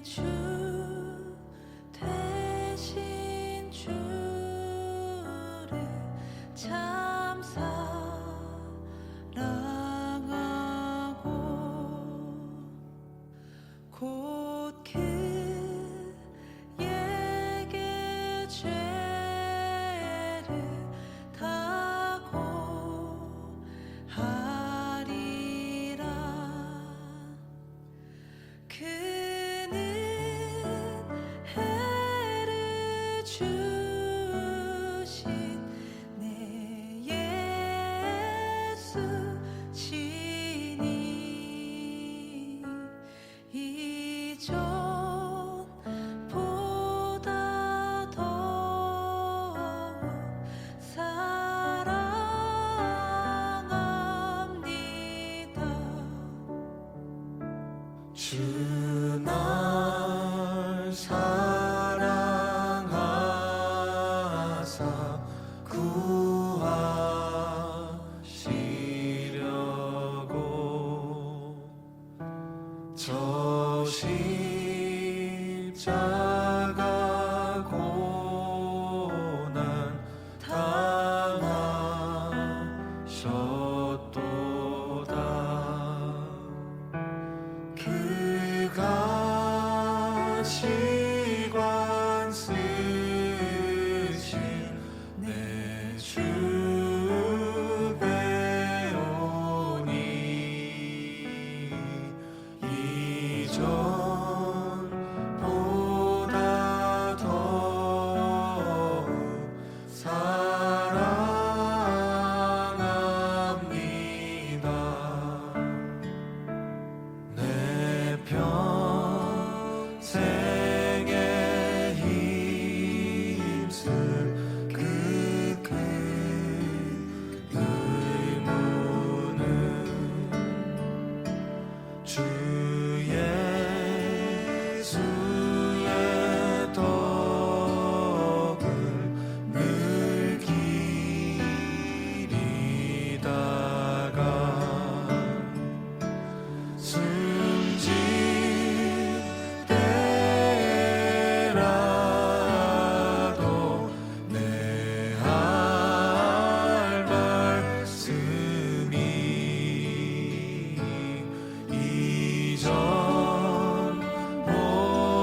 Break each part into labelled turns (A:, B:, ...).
A: 주 대신 주를 참 사랑하고 곧 그에게 죄를 다 고하리라. 그는 해를 주신 내 예수 시니 이전보다 더욱 사랑합니다.
B: 주 날 사랑하사 구하시려고 저 십자가 고난 당하셨도다. 그가 시관 쓰신 내 주 배우니 이전보다 더욱 사랑합니다. 내 평생에 힘쓸 그 큰 의무는 주 예수의 덕을 늘 기리다가 숨질 때라도 내 할 말씀이 이전보다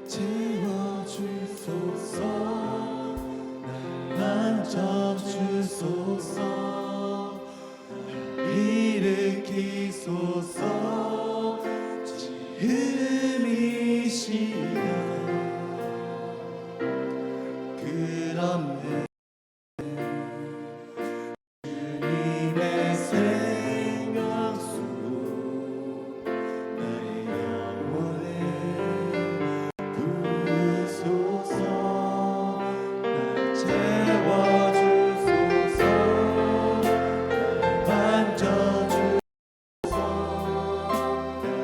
B: 채워주소서 날 만져주소서 일으키소서 지음이 시간 그런 주님의 생명수 나의 영혼에 부으소서 날 채워주소서 날 만져주소서 날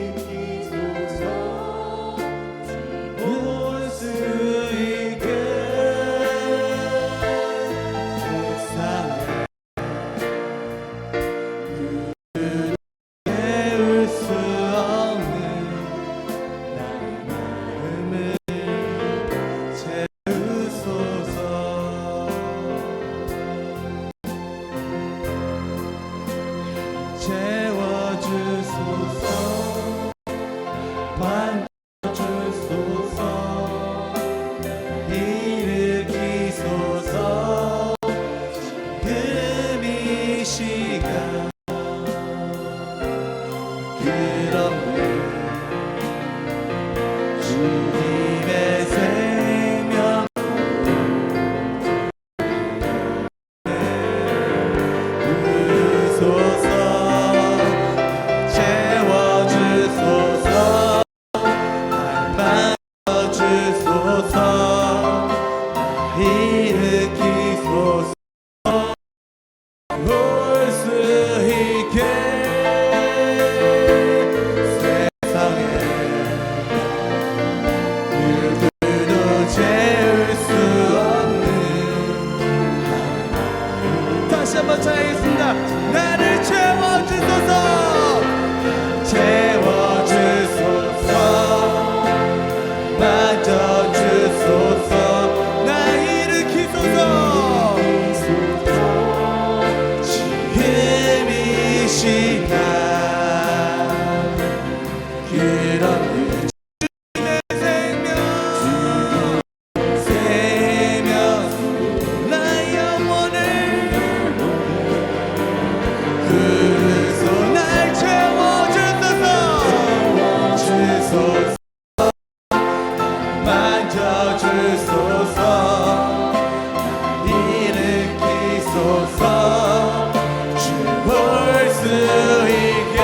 B: 일으키소서 올 수 있게 세상에 채울 수 없는 나의 마음을 채우소서 채워주소서 만져주소서 일으키소서 지금 이 시간 그런데 주님의 생명 부으소서 채워주소서 날 만져주소서 일으키소서 올 수 있게 세상에 누구도 채울 수 없는 다시 한번 차이겠습니다. 나를 채워주소서 채워주소서 만져주소서 나 일으키소서 지금 이 시간 그런 주님의 생명 나의 영혼을 그래서 날 채워주소서 주소서 만져주소서 일으키소서 주올 수 있게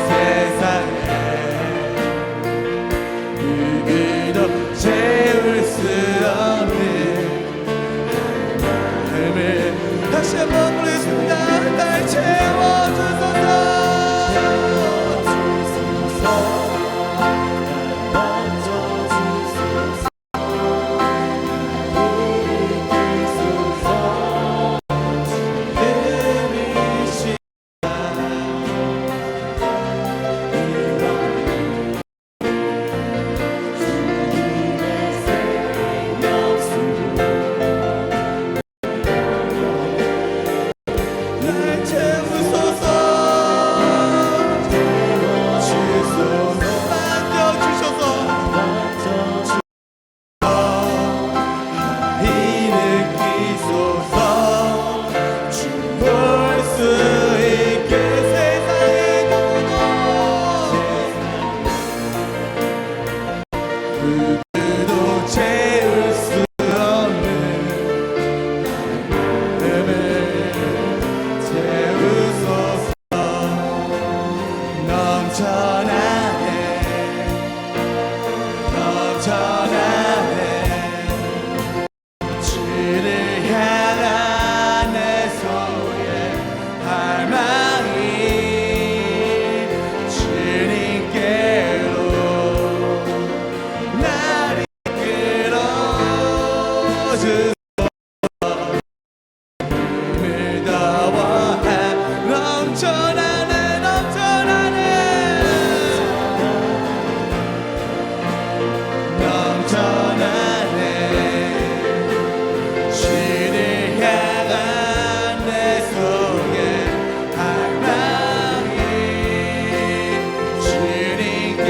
B: 세상에 누구도 채울 수 없는 마음을 다시 한번 부르겠습니다. 날 채워주소서 날 채우소서 주소서 만져주셔서 일으키소서 주올 수 있게 세상에 누구도 채울 수 없는 마음을 채우소서 넘쳐나네 넘쳐나네 주를 향한 내 소리에 할망이 주님께로 날 이끌어주소서 힘을 더워해 넘쳐나네 넘쳐나네 넘쳐나네 주를 향한 내 속에 할망이 주님께로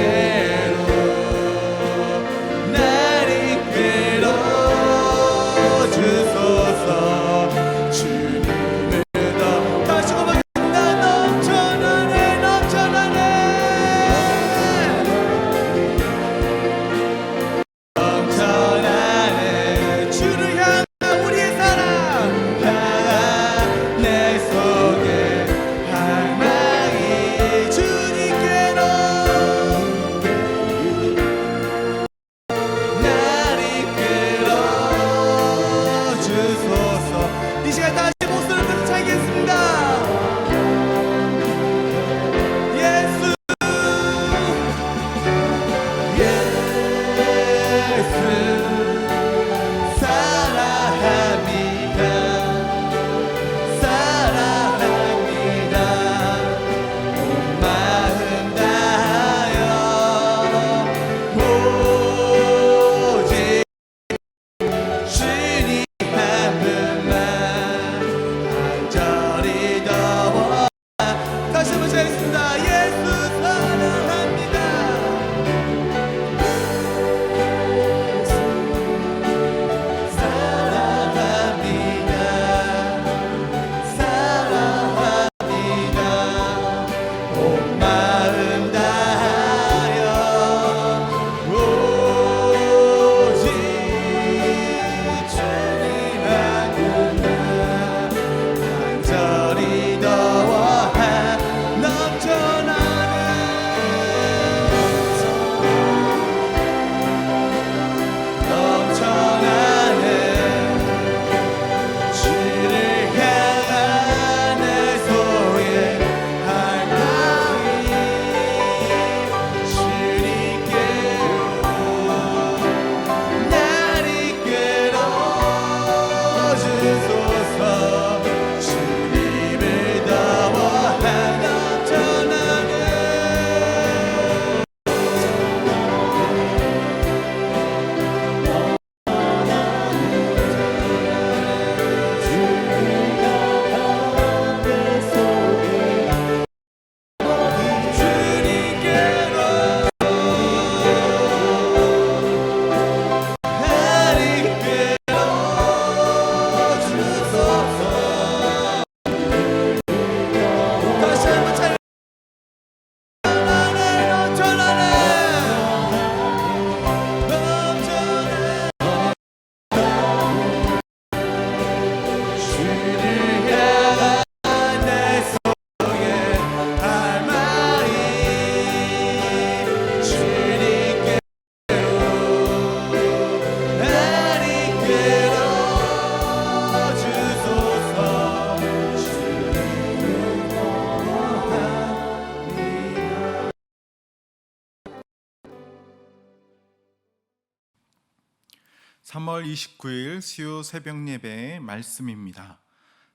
C: 3월 29일 수요 새벽 예배 말씀입니다.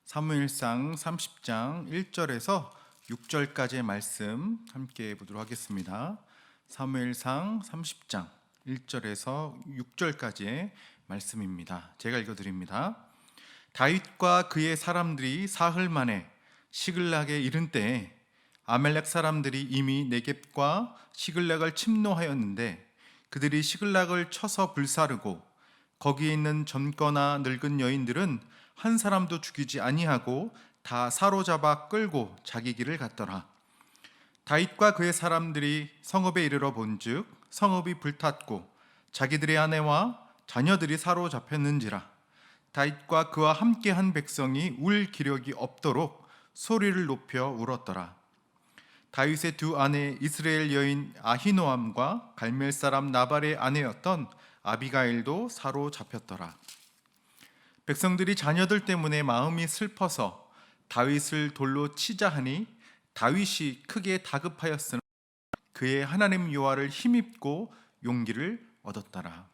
C: 사무엘상 30장 1절에서 6절까지의 말씀 함께 보도록 하겠습니다. 사무엘상 30장 1절에서 6절까지의 말씀입니다. 제가 읽어드립니다. 다윗과 그의 사람들이 사흘 만에 시글락에 이른 때에 아멜렉 사람들이 이미 네겝과 시글락을 침노하였는데 그들이 시글락을 쳐서 불사르고 거기에 있는 젊거나 늙은 여인들은 한 사람도 죽이지 아니하고 다 사로잡아 끌고 자기 길을 갔더라. 다윗과 그의 사람들이 성읍에 이르러 본즉 성읍이 불탔고 자기들의 아내와 자녀들이 사로잡혔는지라. 다윗과 그와 함께한 백성이 울 기력이 없도록 소리를 높여 울었더라. 다윗의 두 아내 이스라엘 여인 아히노암과 갈멜 사람 나발의 아내였던 아비가일도 사로잡혔더라. 백성들이 자녀들 때문에 마음이 슬퍼서 다윗을 돌로 치자 하니 다윗이 크게 다급하였으나 그의 하나님 여호와를 힘입고 용기를 얻었더라.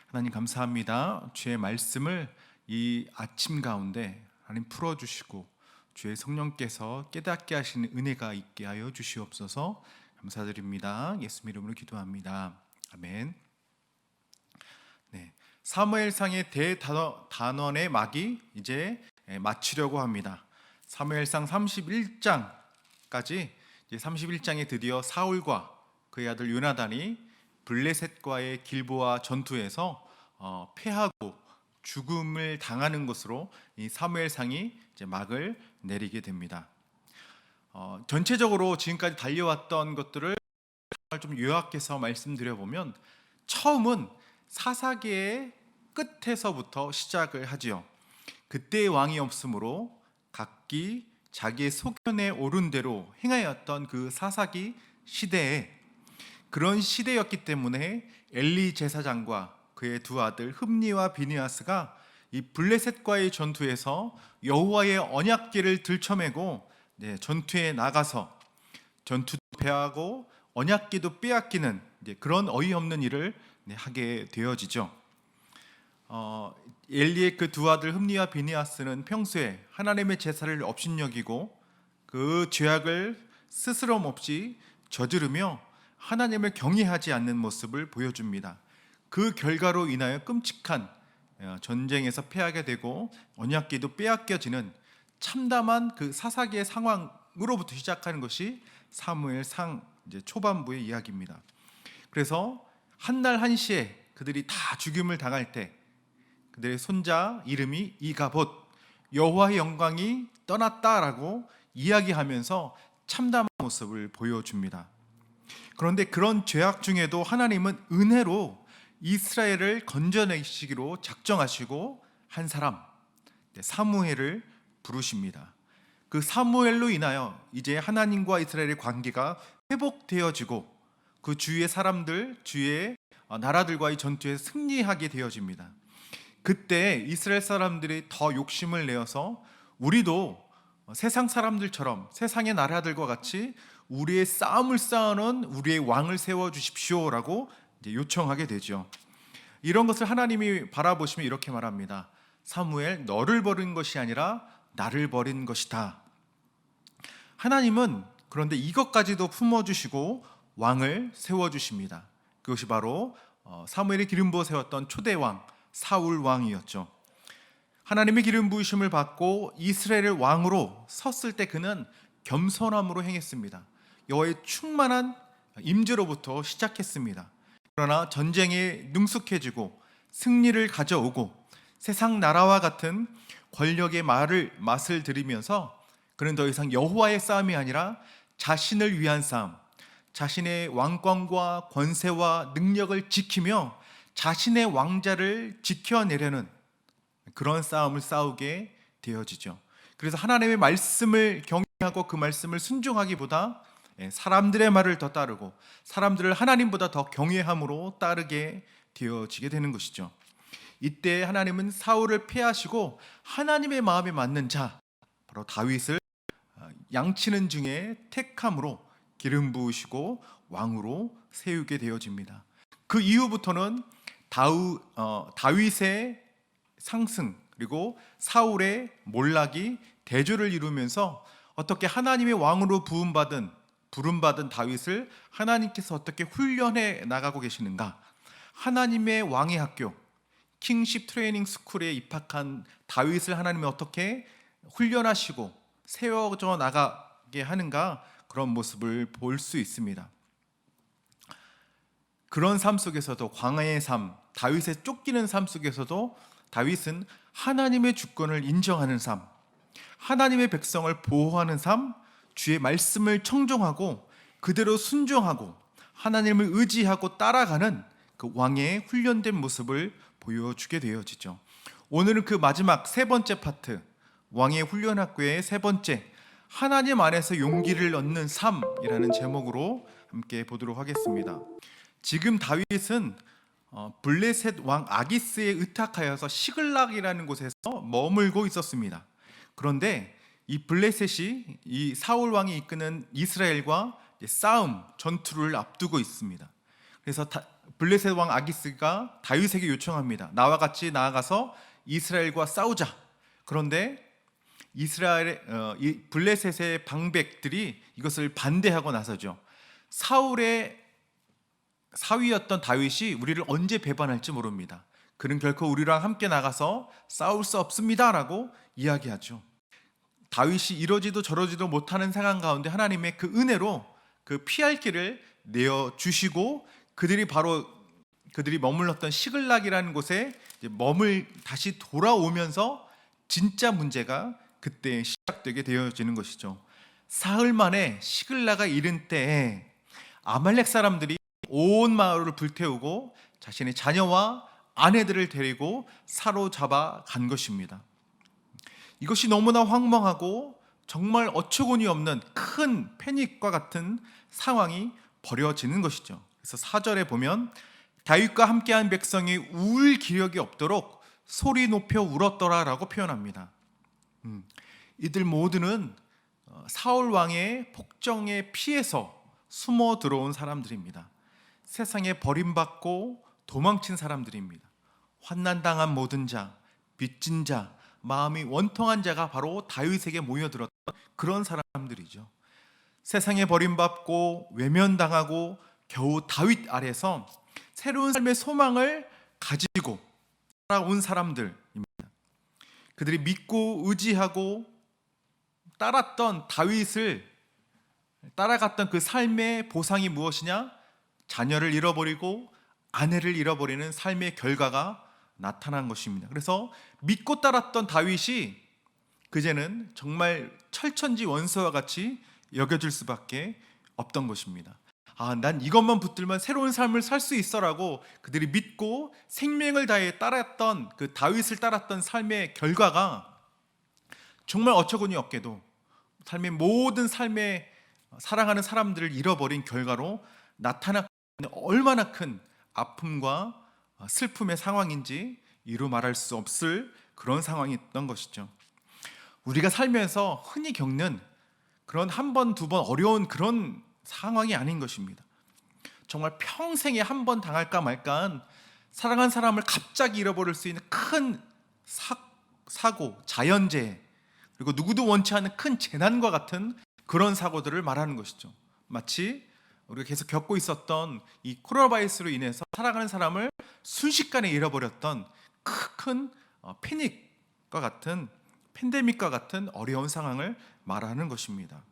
C: 하나님 감사합니다. 주의 말씀을 이 아침 가운데 하나님 풀어주시고 주의 성령께서 깨닫게 하시는 은혜가 있게 하여 주시옵소서. 감사드립니다. 예수님 이름으로 기도합니다. 아멘. 사무엘상의 대단원의 막이 이제 마치려고 합니다. 사무엘상 31장까지 31장에 드디어 사울과 그의 아들 요나단이 블레셋과의 길보아 전투에서 패하고 죽음을 당하는 것으로 이 사무엘상이 이제 막을 내리게 됩니다. 전체적으로 지금까지 달려왔던 것들을 좀 요약해서 말씀드려 보면 처음은 사사기의 끝에서부터 시작을 하지요. 그때의 왕이 없으므로 각기 자기의 소견에 오른 대로 행하였던 그 사사기 시대에 그런 시대였기 때문에 엘리 제사장과 그의 두 아들 흠니와 비니아스가 이 블레셋과의 전투에서 여호와의 언약궤를 들쳐매고 전투에 나가서 전투도 패하고 언약궤도 빼앗기는 그런 어이없는 일을 하게 되어지죠. 엘리의 그 두 아들 흠니와 비니아스는 평소에 하나님의 제사를 업신여기고 그 죄악을 스스럼 없이 저지르며 하나님을 경외하지 않는 모습을 보여줍니다. 그 결과로 인하여 끔찍한 전쟁에서 패하게 되고 언약궤도 빼앗겨지는 참담한 그 사사기의 상황으로부터 시작하는 것이 사무엘상 초반부의 이야기입니다. 그래서 한날 한시에 그들이 다 죽임을 당할 때 그들의 손자 이름이 이가봇, 여호와의 영광이 떠났다라고 이야기하면서 참담한 모습을 보여줍니다. 그런데 그런 죄악 중에도 하나님은 은혜로 이스라엘을 건져내시기로 작정하시고 한 사람 사무엘을 부르십니다. 그 사무엘로 인하여 이제 하나님과 이스라엘의 관계가 회복되어지고 그 주위의 사람들, 주위의 나라들과의 전투에 승리하게 되어집니다. 그때 이스라엘 사람들이 더 욕심을 내어서 우리도 세상 사람들처럼 세상의 나라들과 같이 우리의 싸움을 쌓아놓은 우리의 왕을 세워주십시오라고 요청하게 되죠. 이런 것을 하나님이 바라보시면 이렇게 말합니다. 사무엘, 너를 버린 것이 아니라 나를 버린 것이다. 하나님은 그런데 이것까지도 품어주시고 왕을 세워주십니다. 그것이 바로 사무엘이 기름 부어 세웠던 초대왕 사울 왕이었죠. 하나님의 기름 부으심을 받고 이스라엘의 왕으로 섰을 때 그는 겸손함으로 행했습니다. 여호와의 충만한 임재로부터 시작했습니다. 그러나 전쟁에 능숙해지고 승리를 가져오고 세상 나라와 같은 권력의 맛을 들이면서 그는 더 이상 여호와의 싸움이 아니라 자신을 위한 싸움, 자신의 왕권과 권세와 능력을 지키며 자신의 왕자를 지켜내려는 그런 싸움을 싸우게 되어지죠. 그래서 하나님의 말씀을 경외하고 그 말씀을 순종하기보다 사람들의 말을 더 따르고 사람들을 하나님보다 더 경외함으로 따르게 되어지게 되는 것이죠. 이때 하나님은 사울을 패하시고 하나님의 마음에 맞는 자, 바로 다윗을 양치는 중에 택함으로 기름 부으시고 왕으로 세우게 되어집니다. 그 이후부터는 다윗의 상승 그리고 사울의 몰락이 대조를 이루면서 어떻게 하나님의 왕으로 부름받은 다윗을 하나님께서 어떻게 훈련해 나가고 계시는가, 하나님의 왕의 학교 킹십 트레이닝 스쿨에 입학한 다윗을 하나님이 어떻게 훈련하시고 세워져 나가게 하는가, 그런 모습을 볼 수 있습니다. 그런 삶 속에서도, 광야의 삶, 다윗의 쫓기는 삶 속에서도 다윗은 하나님의 주권을 인정하는 삶, 하나님의 백성을 보호하는 삶, 주의 말씀을 청종하고 그대로 순종하고 하나님을 의지하고 따라가는 그 왕의 훈련된 모습을 보여주게 되어지죠. 오늘은 그 마지막 세 번째 파트, 왕의 훈련 학교의 세 번째, 하나님 안에서 용기를 얻는 삶이라는 제목으로 함께 보도록 하겠습니다. 지금 다윗은 블레셋 왕 아기스에 의탁하여서 시글락이라는 곳에서 머물고 있었습니다. 그런데 이 블레셋이 이 사울 왕이 이끄는 이스라엘과 싸움, 전투를 앞두고 있습니다. 그래서 블레셋 왕 아기스가 다윗에게 요청합니다. 나와 같이 나아가서 이스라엘과 싸우자. 그런데 블레셋의 방백들이 이것을 반대하고 나서죠. 사울의 사위였던 다윗이 우리를 언제 배반할지 모릅니다. 그는 결코 우리랑 함께 나가서 싸울 수 없습니다라고 이야기하죠. 다윗이 이러지도 저러지도 못하는 상황 가운데 하나님의 그 은혜로 그 피할 길을 내어 주시고 그들이 머물렀던 시글락이라는 곳에 다시 돌아오면서 진짜 문제가 그때 시작되게 되어지는 것이죠. 사흘 만에 시글락에 이른 때에 아말렉 사람들이 온 마을을 불태우고 자신의 자녀와 아내들을 데리고 사로잡아 간 것입니다. 이것이 너무나 황망하고 정말 어처구니 없는 큰 패닉과 같은 상황이 벌어지는 것이죠. 그래서 4절에 보면 다윗과 함께한 백성이 울 기력이 없도록 소리 높여 울었더라라고 표현합니다. 이들 모두는 사울 왕의 폭정에 피해서 숨어 들어온 사람들입니다. 세상에 버림받고 도망친 사람들입니다. 환난당한 모든 자, 빚진 자, 마음이 원통한 자가 바로 다윗에게 모여들었던 그런 사람들이죠. 세상에 버림받고 외면당하고 겨우 다윗 아래서 새로운 삶의 소망을 가지고 살아온 사람들입니다. 그들이 믿고 의지하고 다윗을 따라갔던 그 삶의 보상이 무엇이냐? 자녀를 잃어버리고 아내를 잃어버리는 삶의 결과가 나타난 것입니다. 그래서 믿고 따랐던 다윗이 그제는 정말 철천지 원수와 같이 여겨질 수밖에 없던 것입니다. 난 이것만 붙들면 새로운 삶을 살 수 있어라고 그들이 믿고 생명을 다해 따랐던 그 다윗을 따랐던 삶의 결과가 정말 어처구니 없게도 삶의 모든 삶에 사랑하는 사람들을 잃어버린 결과로 나타났기 때문에 얼마나 큰 아픔과 슬픔의 상황인지 이루 말할 수 없을 그런 상황이 있던 것이죠. 우리가 살면서 흔히 겪는 그런 한 번, 두 번 어려운 그런 상황이 아닌 것입니다. 정말 평생에 한 번 당할까 말까한 사랑한 사람을 갑자기 잃어버릴 수 있는 큰 사고, 자연재해, 그리고 누구도 원치 않는 큰 재난과 같은 그런 사고들을 말하는 것이죠. 마치 우리가 계속 겪고 있었던 이 코로나 바이러스로 인해서 사랑하는 사람을 순식간에 잃어버렸던 큰 패닉과 같은, 팬데믹과 같은 어려운 상황을 말하는 것입니다.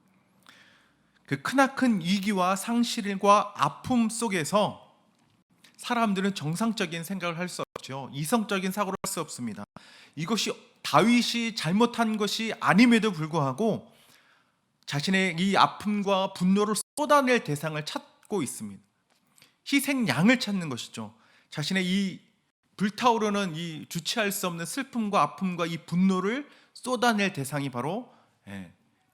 C: 그 크나큰 위기와 상실과 아픔 속에서 사람들은 정상적인 생각을 할 수 없죠. 이성적인 사고를 할 수 없습니다. 이것이 다윗이 잘못한 것이 아님에도 불구하고 자신의 이 아픔과 분노를 쏟아낼 대상을 찾고 있습니다. 희생양을 찾는 것이죠. 자신의 이 불타오르는 이 주체할 수 없는 슬픔과 아픔과 이 분노를 쏟아낼 대상이 바로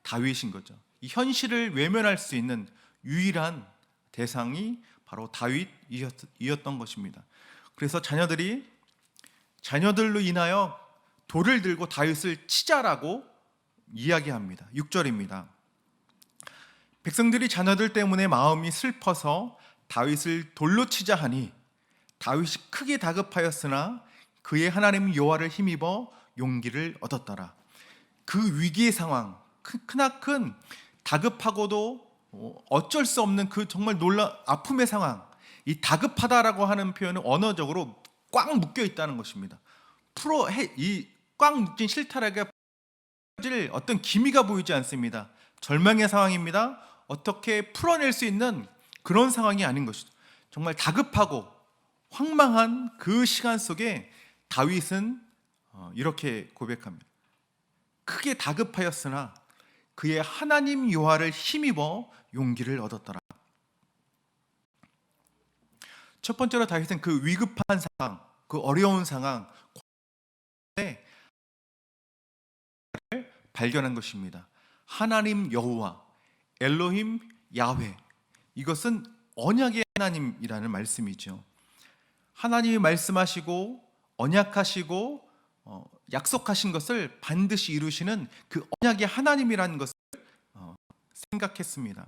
C: 다윗인 거죠. 이 현실을 외면할 수 있는 유일한 대상이 바로 다윗이었던 것입니다. 그래서 자녀들로 인하여 돌을 들고 다윗을 치자라고 이야기합니다. 6절입니다. 백성들이 자녀들 때문에 마음이 슬퍼서 다윗을 돌로 치자 하니 다윗이 크게 다급하였으나 그의 하나님 여호와를 힘입어 용기를 얻었더라. 그 위기의 상황, 크나큰 다급하고도 어쩔 수 없는 그 정말 아픔의 상황, 이 다급하다라고 하는 표현은 언어적으로 꽉 묶여 있다는 것입니다. 이 꽉 묶인 실타래가 어떤 기미가 보이지 않습니다. 절망의 상황입니다. 어떻게 풀어낼 수 있는 그런 상황이 아닌 것이죠. 정말 다급하고 황망한 그 시간 속에 다윗은 이렇게 고백합니다. 크게 다급하였으나 그의 하나님 여호와를 힘입어 용기를 얻었더라. 첫 번째로 다윗은 그 위급한 상황, 그 어려운 상황 발견한 것입니다. 하나님 여호와, 엘로힘 야훼, 이것은 언약의 하나님이라는 말씀이죠. 하나님이 말씀하시고 언약하시고 약속하신 것을 반드시 이루시는 그 언약의 하나님이라는 것을 생각했습니다.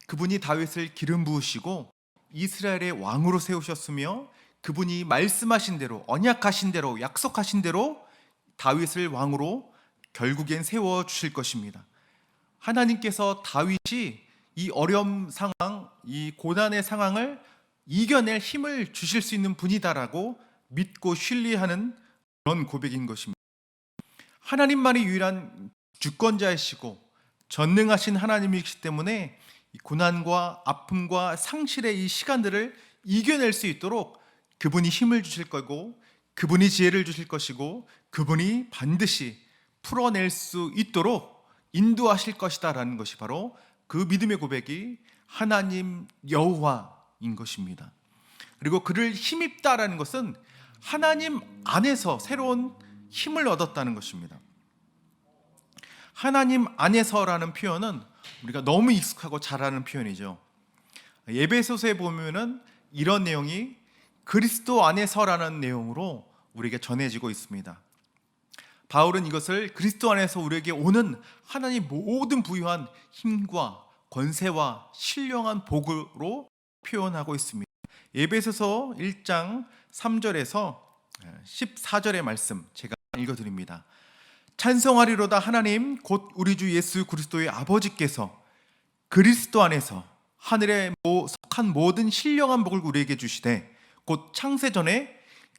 C: 그분이 다윗을 기름 부으시고 이스라엘의 왕으로 세우셨으며 그분이 말씀하신 대로, 언약하신 대로, 약속하신 대로 다윗을 왕으로 결국엔 세워 주실 것입니다. 하나님께서 다윗이 이 어려움 상황, 이 고난의 상황을 이겨낼 힘을 주실 수 있는 분이다라고 믿고 신뢰하는 그런 고백인 것입니다. 하나님만이 유일한 주권자이시고 전능하신 하나님이시기 때문에 이 고난과 아픔과 상실의 이 시간들을 이겨낼 수 있도록 그분이 힘을 주실 거고, 그분이 지혜를 주실 것이고, 그분이 반드시 풀어낼 수 있도록 인도하실 것이다라는 것이 바로 그 믿음의 고백이 하나님 여호와인 것입니다. 그리고 그를 힘입다라는 것은 하나님 안에서 새로운 힘을 얻었다는 것입니다. 하나님 안에서라는 표현은 우리가 너무 익숙하고 잘 아는 표현이죠. 에베소서에 보면은 이런 내용이 그리스도 안에서라는 내용으로 우리에게 전해지고 있습니다. 바울은 이것을 그리스도 안에서 우리에게 오는 하나님 모든 부유한 힘과 권세와 신령한 복으로 표현하고 있습니다. 에베소서 1장 3절에서 14절의 말씀 제가 읽어드립니다. 찬송하리로다 하나님 곧 우리 주 예수 그리스도의 아버지께서 그리스도 안에서 하늘에 속한 모든 신령한 복을 우리에게 주시되 곧 창세전에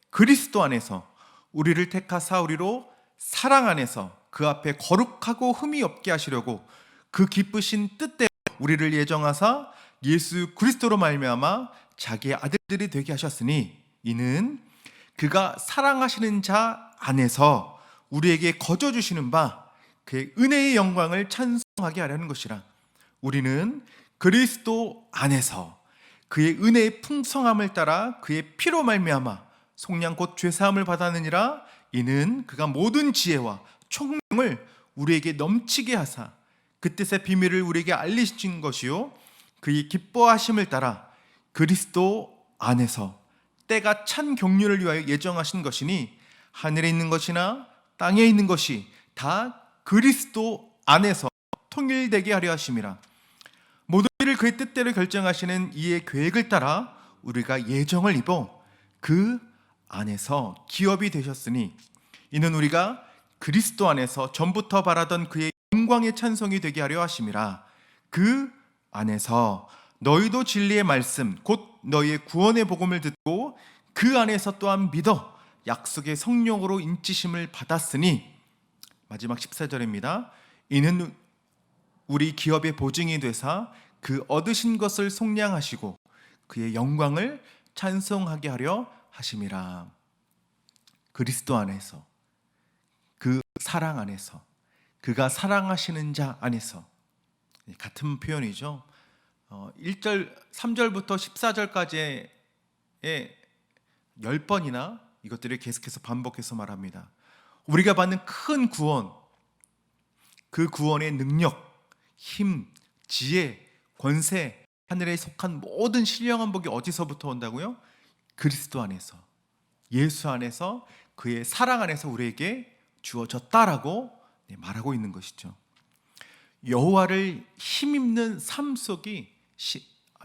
C: 그리스도 안에서 우리를 택하사 우리로 사랑 안에서 그 앞에 거룩하고 흠이 없게 하시려고 그 기쁘신 뜻대로 우리를 예정하사 예수 그리스도로 말미암아 자기의 아들들이 되게 하셨으니 이는 그가 사랑하시는 자 안에서 우리에게 거저 주시는 바 그의 은혜의 영광을 찬송하게 하려는 것이라. 우리는 그리스도 안에서 그의 은혜의 풍성함을 따라 그의 피로 말미암아 속량 곧 죄사함을 받았느니라. 이는 그가 모든 지혜와 총명을 우리에게 넘치게 하사 그 뜻의 비밀을 우리에게 알리신 것이요 그의 기뻐하심을 따라 그리스도 안에서 때가 찬 경륜을 위하여 예정하신 것이니 하늘에 있는 것이나 땅에 있는 것이 다 그리스도 안에서 통일되게 하려 하심이라. 모든 일을 그의 뜻대로 결정하시는 이의 계획을 따라 우리가 예정을 입어 그 안에서 기업이 되셨으니 이는 우리가 그리스도 안에서 전부터 바라던 그의 영광의 찬송이 되게 하려 하심이라. 그 안에서 너희도 진리의 말씀 곧 너희의 구원의 복음을 듣고 그 안에서 또한 믿어 약속의 성령으로 인치심을 받았으니 마지막 14절입니다. 이는 우리 기업의 보증이 되사 그 얻으신 것을 속량하시고 그의 영광을 찬송하게 하려 하심이라. 그리스도 안에서 그 사랑 안에서 그가 사랑하시는 자 안에서 같은 표현이죠. 1절 3절부터 14절까지의 10번이나 이것들을 계속해서 반복해서 말합니다. 우리가 받는 큰 구원, 그 구원의 능력, 힘, 지혜, 권세, 하늘에 속한 모든 신령한 복이 어디서부터 온다고요? 그리스도 안에서, 예수 안에서, 그의 사랑 안에서 우리에게 주어졌다라고 말하고 있는 것이죠. 여호와를 힘입는 삶 속이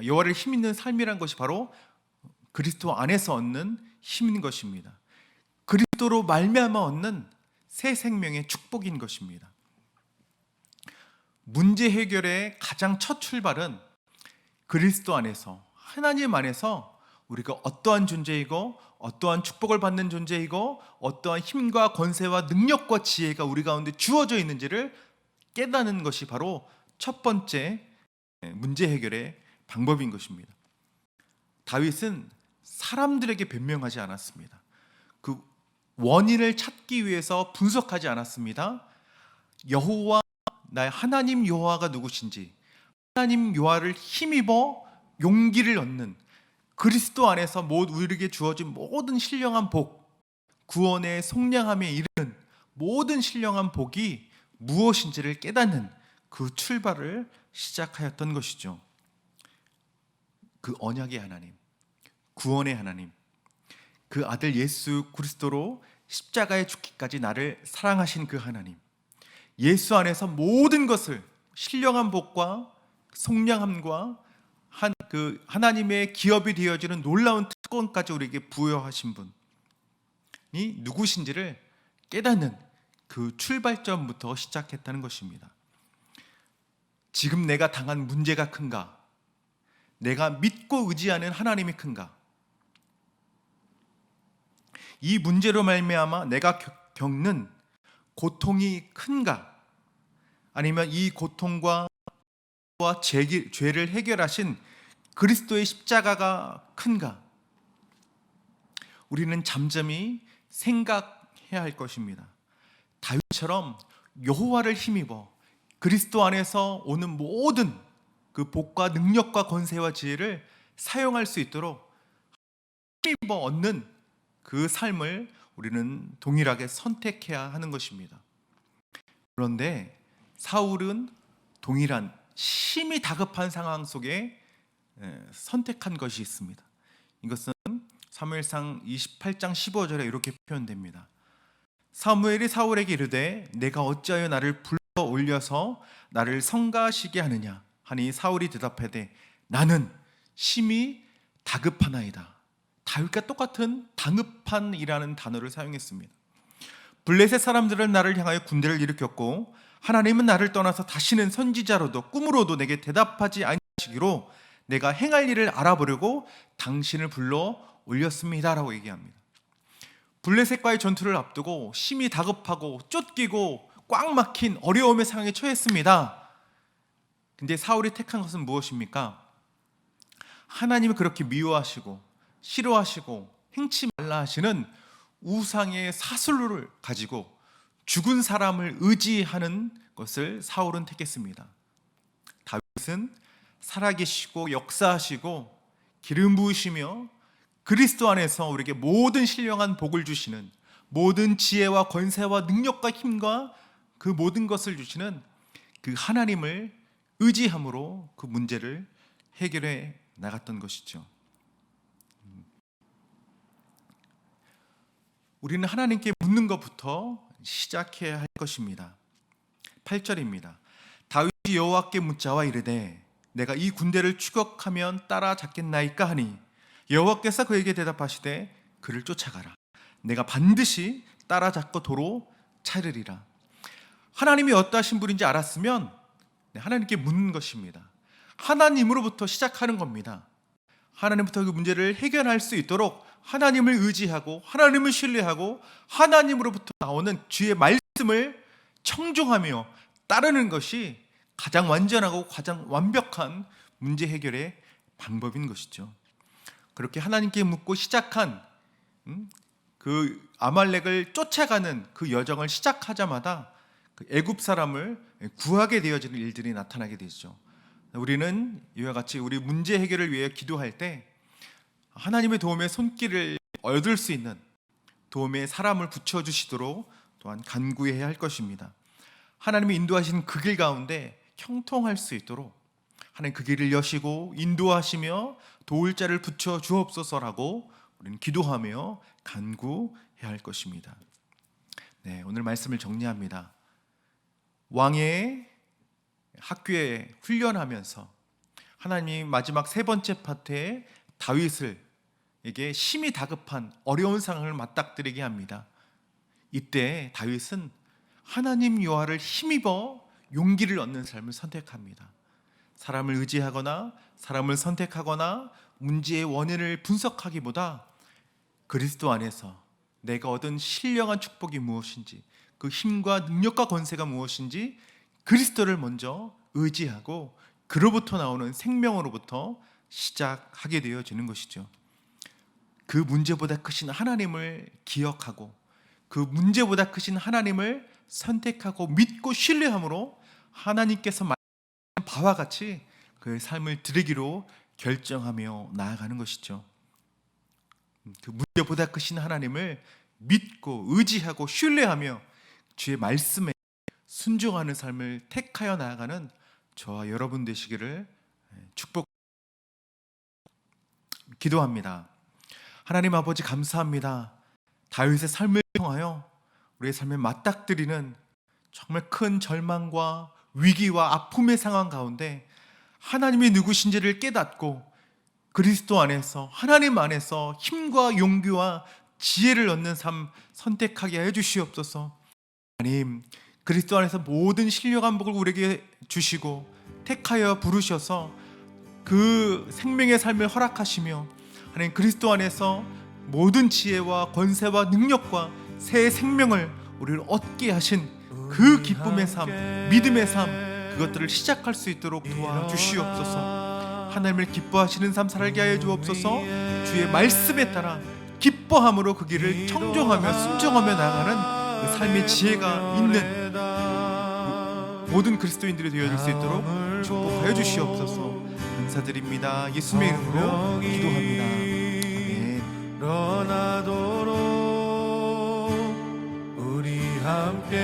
C: 여호와를 힘입는 삶이란 것이 바로 그리스도 안에서 얻는 힘인 것입니다. 그리스도로 말미암아 얻는 새 생명의 축복인 것입니다. 문제 해결의 가장 첫 출발은 그리스도 안에서, 하나님 안에서 우리가 어떠한 존재이고 어떠한 축복을 받는 존재이고 어떠한 힘과 권세와 능력과 지혜가 우리 가운데 주어져 있는지를 깨닫는 것이 바로 첫 번째 문제 해결의 방법인 것입니다. 다윗은 사람들에게 변명하지 않았습니다. 그 원인을 찾기 위해서 분석하지 않았습니다. 여호와, 나의 하나님 여호와가 누구신지, 하나님 여호와를 힘입어 용기를 얻는, 그리스도 안에서 우리에게 주어진 모든 신령한 복, 구원의 속량함에 이르는 모든 신령한 복이 무엇인지를 깨닫는 그 출발을 시작하였던 것이죠. 그 언약의 하나님, 구원의 하나님, 그 아들 예수 그리스도로 십자가에 죽기까지 나를 사랑하신 그 하나님, 예수 안에서 모든 것을 신령한 복과 속량함과 그 하나님의 기업이 되어지는 놀라운 특권까지 우리에게 부여하신 분이 누구신지를 깨닫는 그 출발점부터 시작했다는 것입니다. 지금 내가 당한 문제가 큰가? 내가 믿고 의지하는 하나님이 큰가? 이 문제로 말미암아 내가 겪는 고통이 큰가? 아니면 이 고통과 죄를 해결하신 그리스도의 십자가가 큰가? 우리는 잠잠히 생각해야 할 것입니다. 다윗처럼 여호와를 힘입어 그리스도 안에서 오는 모든 그 복과 능력과 권세와 지혜를 사용할 수 있도록 힘입어 얻는 그 삶을 우리는 동일하게 선택해야 하는 것입니다. 그런데 사울은 동일한 심히 다급한 상황 속에 선택한 것이 있습니다. 이것은 사무엘상 28장 15절에 이렇게 표현됩니다. 사무엘이 사울에게 이르되 내가 어찌하여 나를 불러 올려서 나를 성가시게 하느냐 하니 사울이 대답하되 나는 심히 다급하나이다. 다윗과 똑같은 다급한이라는 단어를 사용했습니다. 블레셋 사람들은 나를 향하여 군대를 일으켰고 하나님은 나를 떠나서 다시는 선지자로도 꿈으로도 내게 대답하지 아니하시기로 내가 행할 일을 알아보려고 당신을 불러 올렸습니다 라고 얘기합니다. 블레셋과의 전투를 앞두고 심히 다급하고 쫓기고 꽉 막힌 어려움의 상황에 처했습니다. 근데 사울이 택한 것은 무엇입니까? 하나님이 그렇게 미워하시고 싫어하시고 행치 말라 하시는 우상의 사슬로를 가지고 죽은 사람을 의지하는 것을 사울은 택했습니다. 다윗은 살아계시고 역사하시고 기름 부으시며 그리스도 안에서 우리에게 모든 신령한 복을 주시는, 모든 지혜와 권세와 능력과 힘과 그 모든 것을 주시는 그 하나님을 의지함으로 그 문제를 해결해 나갔던 것이죠. 우리는 하나님께 묻는 것부터 시작해야 할 것입니다. 8절입니다. 다윗이 여호와께 묻자와 이르되 내가 이 군대를 추격하면 따라잡겠나이까 하니 여호와께서 그에게 대답하시되 그를 쫓아가라. 내가 반드시 따라잡고 도로 차르리라. 하나님이 어떠하신 분인지 알았으면 하나님께 묻는 것입니다. 하나님으로부터 시작하는 겁니다. 하나님부터 그 문제를 해결할 수 있도록 하나님을 의지하고 하나님을 신뢰하고 하나님으로부터 나오는 주의 말씀을 청종하며 따르는 것이 가장 완전하고 가장 완벽한 문제 해결의 방법인 것이죠. 그렇게 하나님께 묻고 시작한 그 아말렉을 쫓아가는 그 여정을 시작하자마자 그 애굽 사람을 구하게 되어지는 일들이 나타나게 되죠. 우리는 이와 같이 우리 문제 해결을 위해 기도할 때 하나님의 도움의 손길을 얻을 수 있는 도움의 사람을 붙여주시도록 또한 간구해야 할 것입니다. 하나님이 인도하신 그 길 가운데 형통할 수 있도록 하나님 그 길을 여시고 인도하시며 도울 자를 붙여 주옵소서라고 우리는 기도하며 간구해야 할 것입니다. 네, 오늘 말씀을 정리합니다. 왕의 학교에 훈련하면서 하나님이 마지막 세 번째 파트에 다윗을 다윗에게 심히 다급한 어려운 상황을 맞닥뜨리게 합니다. 이때 다윗은 하나님 여호와를 힘입어 용기를 얻는 삶을 선택합니다. 사람을 의지하거나 사람을 선택하거나 문제의 원인을 분석하기보다 그리스도 안에서 내가 얻은 신령한 축복이 무엇인지, 그 힘과 능력과 권세가 무엇인지 그리스도를 먼저 의지하고 그로부터 나오는 생명으로부터 시작하게 되어지는 것이죠. 그 문제보다 크신 하나님을 기억하고 그 문제보다 크신 하나님을 선택하고 믿고 신뢰함으로 하나님께서 말씀하신 바와 같이 그의 삶을 드리기로 결정하며 나아가는 것이죠. 그 문제보다 크신 하나님을 믿고 의지하고 신뢰하며 주의 말씀에 순종하는 삶을 택하여 나아가는 저와 여러분 되시기를 기도합니다. 하나님 아버지 감사합니다. 다윗의 삶을 통하여 우리의 삶에 맞닥뜨리는 정말 큰 절망과 위기와 아픔의 상황 가운데 하나님이 누구신지를 깨닫고 그리스도 안에서 하나님 안에서 힘과 용기와 지혜를 얻는 삶 선택하게 해주시옵소서. 하나님, 그리스도 안에서 모든 신령한 복을 우리에게 주시고 택하여 부르셔서 그 생명의 삶을 허락하시며 하나님 그리스도 안에서 모든 지혜와 권세와 능력과 새 생명을 우리를 얻게 하신 그 기쁨의 삶, 믿음의 삶, 그것들을 시작할 수 있도록 도와주시옵소서. 하나님을 기뻐하시는 삶 살게 하여 주옵소서. 주의 말씀에 따라 기뻐함으로 그 길을 청종하며 순종하며 나아가는 그 삶의 지혜가 있는 모든 그리스도인들이 되어질 수 있도록 축복하여 주시옵소서. 감사드립니다. 예수님의 이름으로 기도합니다. 아멘.
B: 일어나도록 우리 함께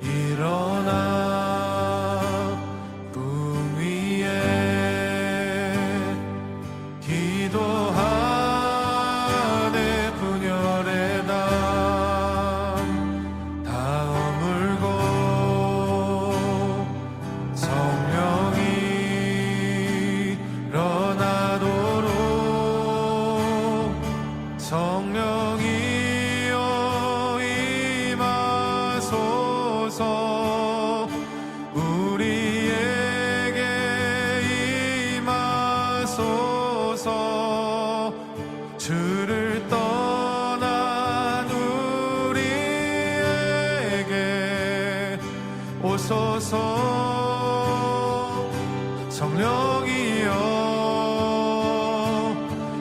B: 일어나 꿈 위에 기도하네 분열의 담 다물고 성령이 일어나도록 성령이여 임하소서 우리에게 임하소서 주를 떠난 우리에게 오소서 성령이여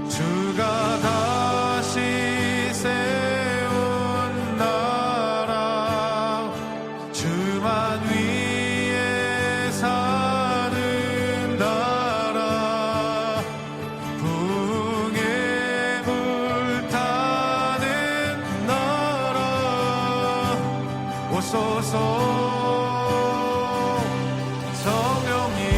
B: 주가 다시 세운 나라 주만 위에 사는 나라 풍에 불타는 나라 오소서 성령님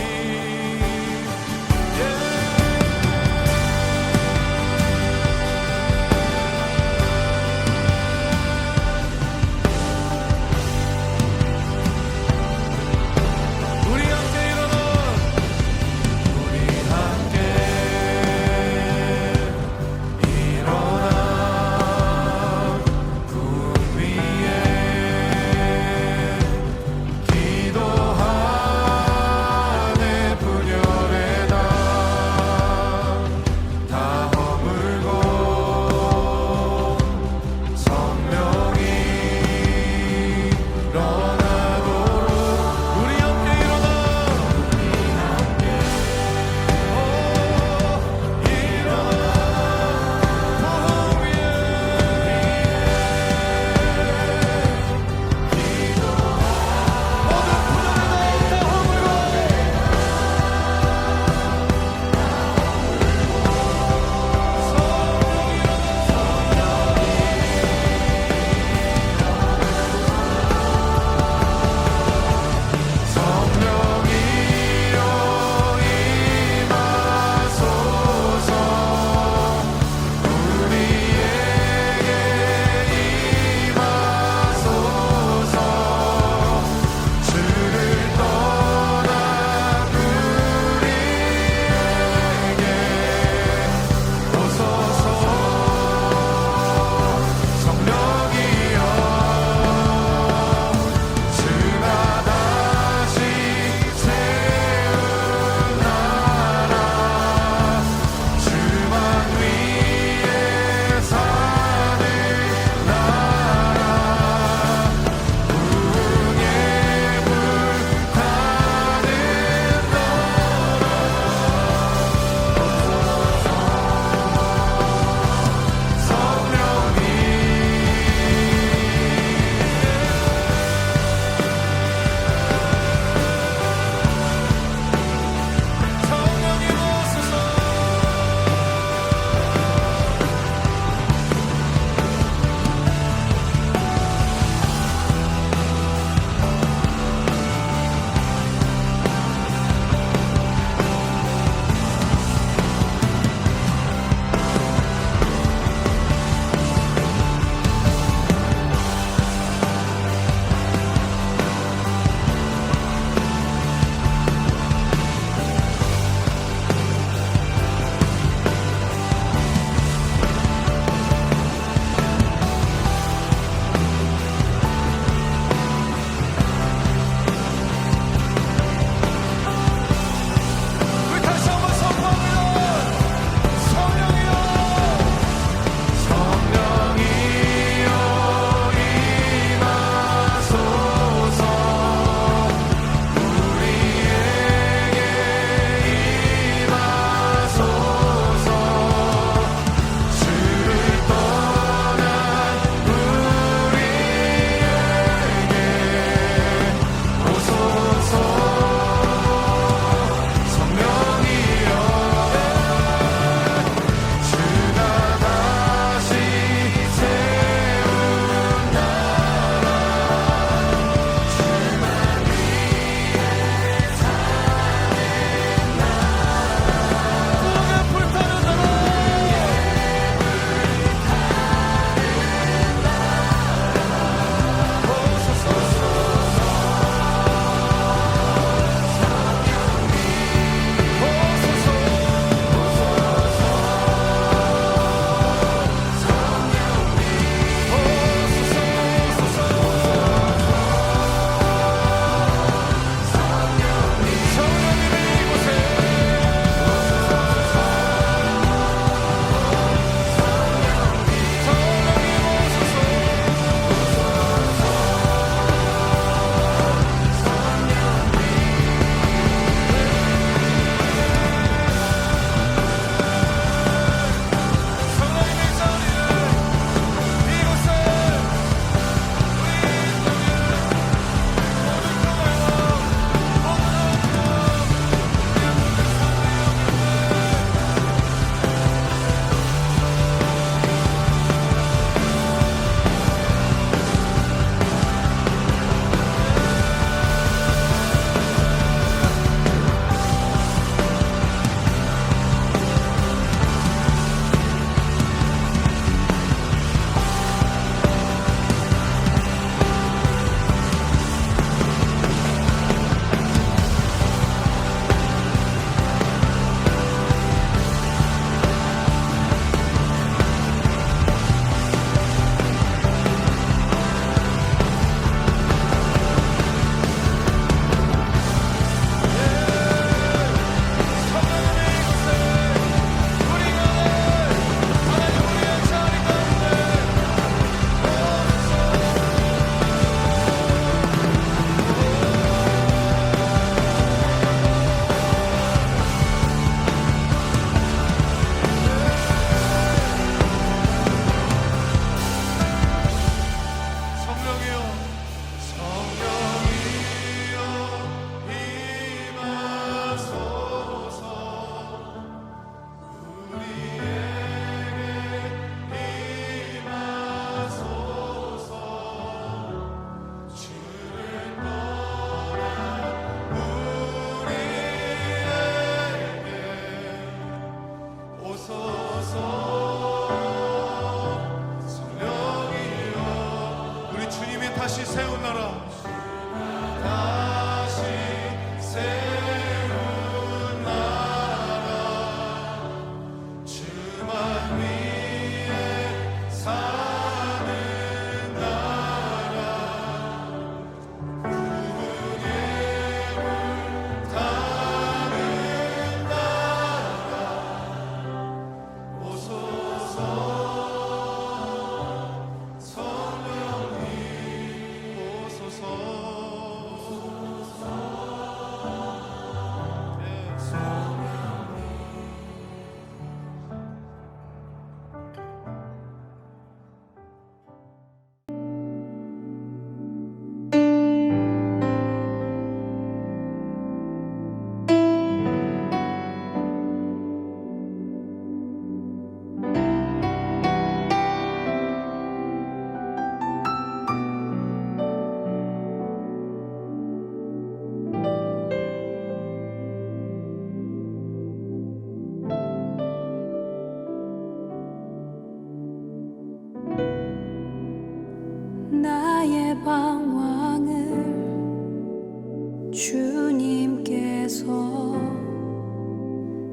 A: 주님께서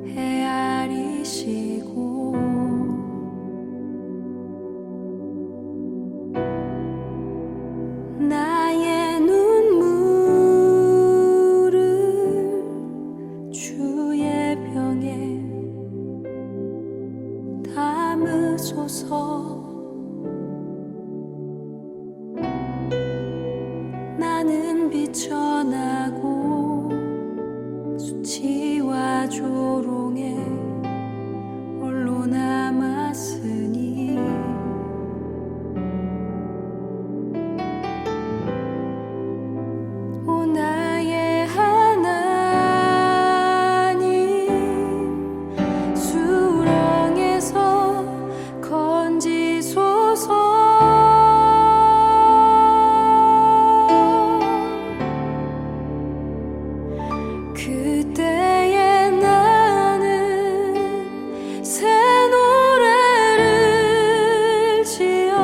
A: 헤아리시고 나의 눈물을 주의 병에 담으소서. 나는 비천하고 수치와 조롱에 홀로 남았으니 오 나의 하나님 수렁에서 건지소서. 그때에 나는 새 노래를 지어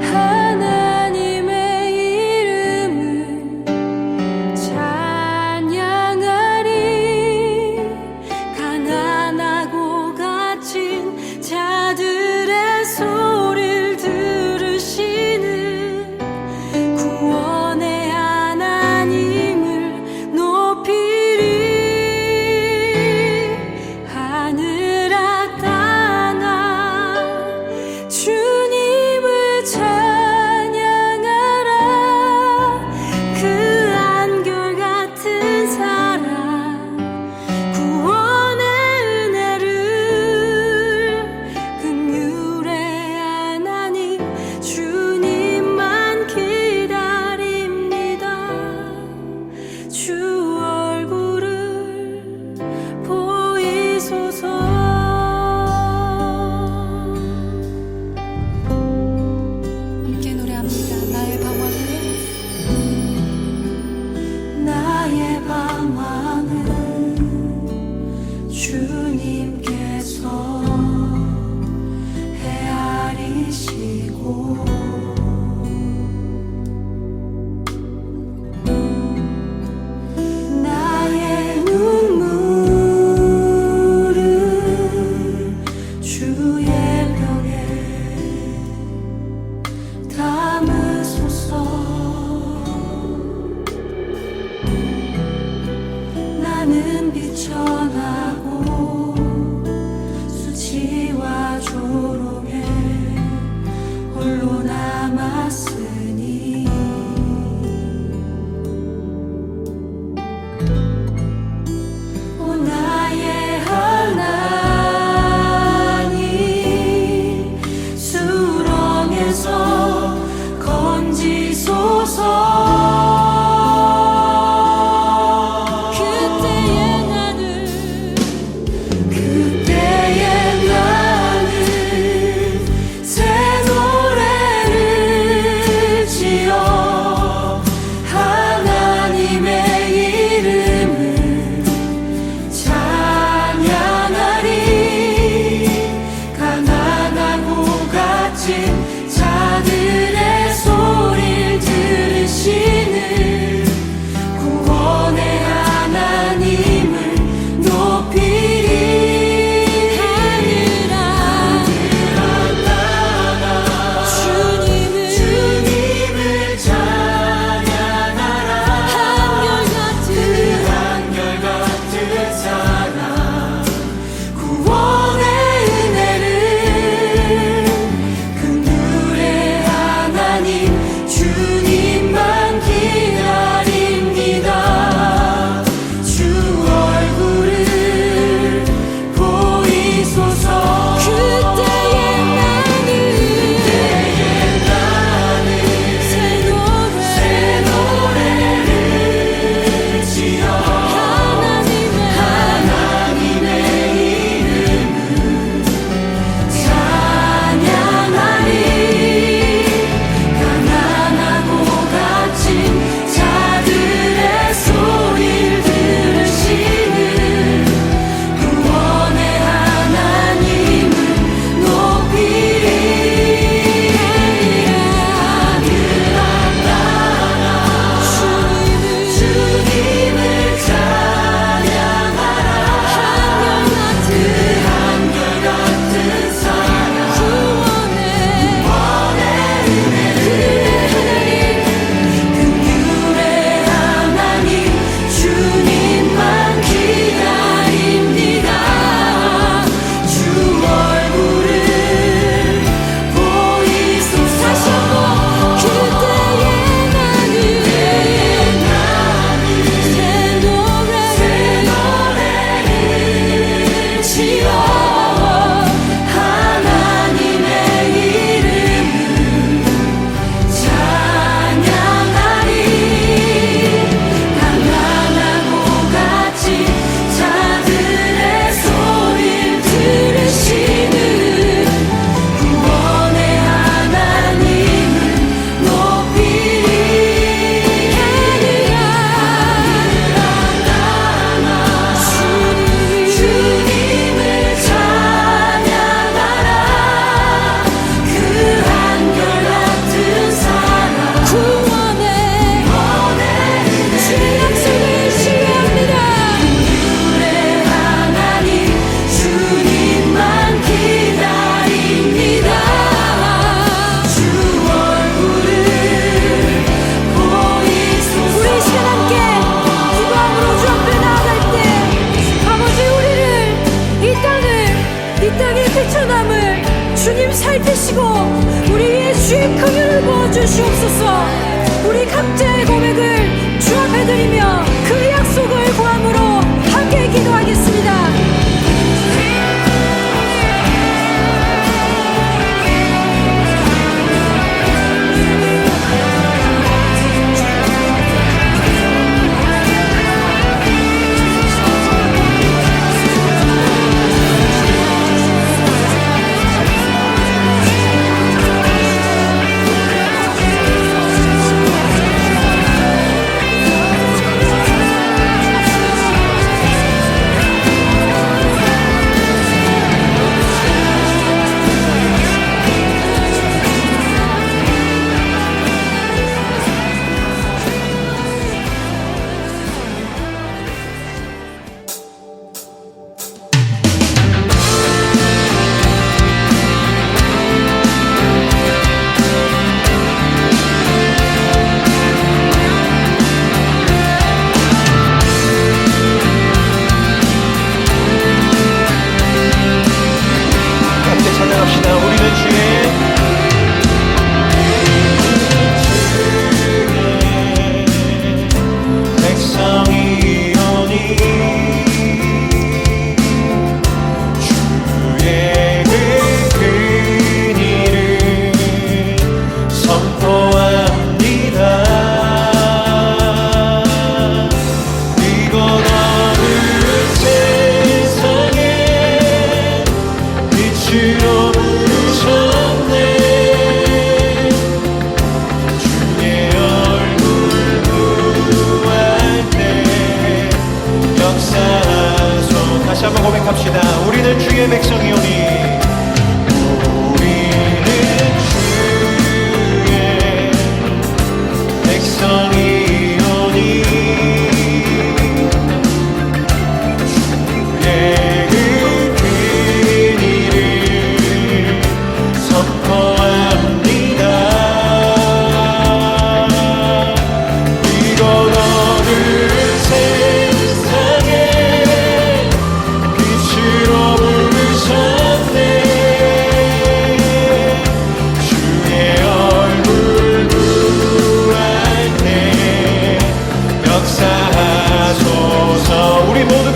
A: 하나님의 이름을 찬양하리. 가난하고 갇힌 자들의 소리를 들으시는 구원의 하나님을 높이리. 하늘아 땅아 주님을 찬양하라. 그 한결같은 사랑 구원의 은혜를 긍휼의 하나님 주님만 기다립니다. 주 얼굴을 보이소서. 함께 노래합니다. 나의 방황은 나의 방황은 주님께서 헤아리시고 나의 눈물을 주의 병에 담으소서. 나는 비천하고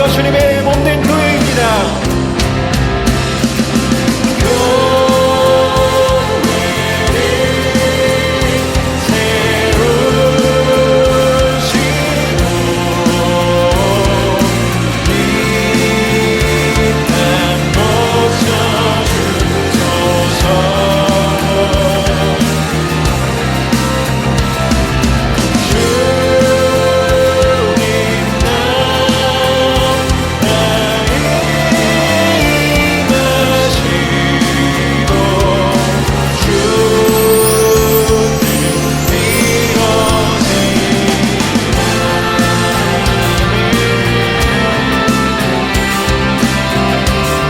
D: 주님의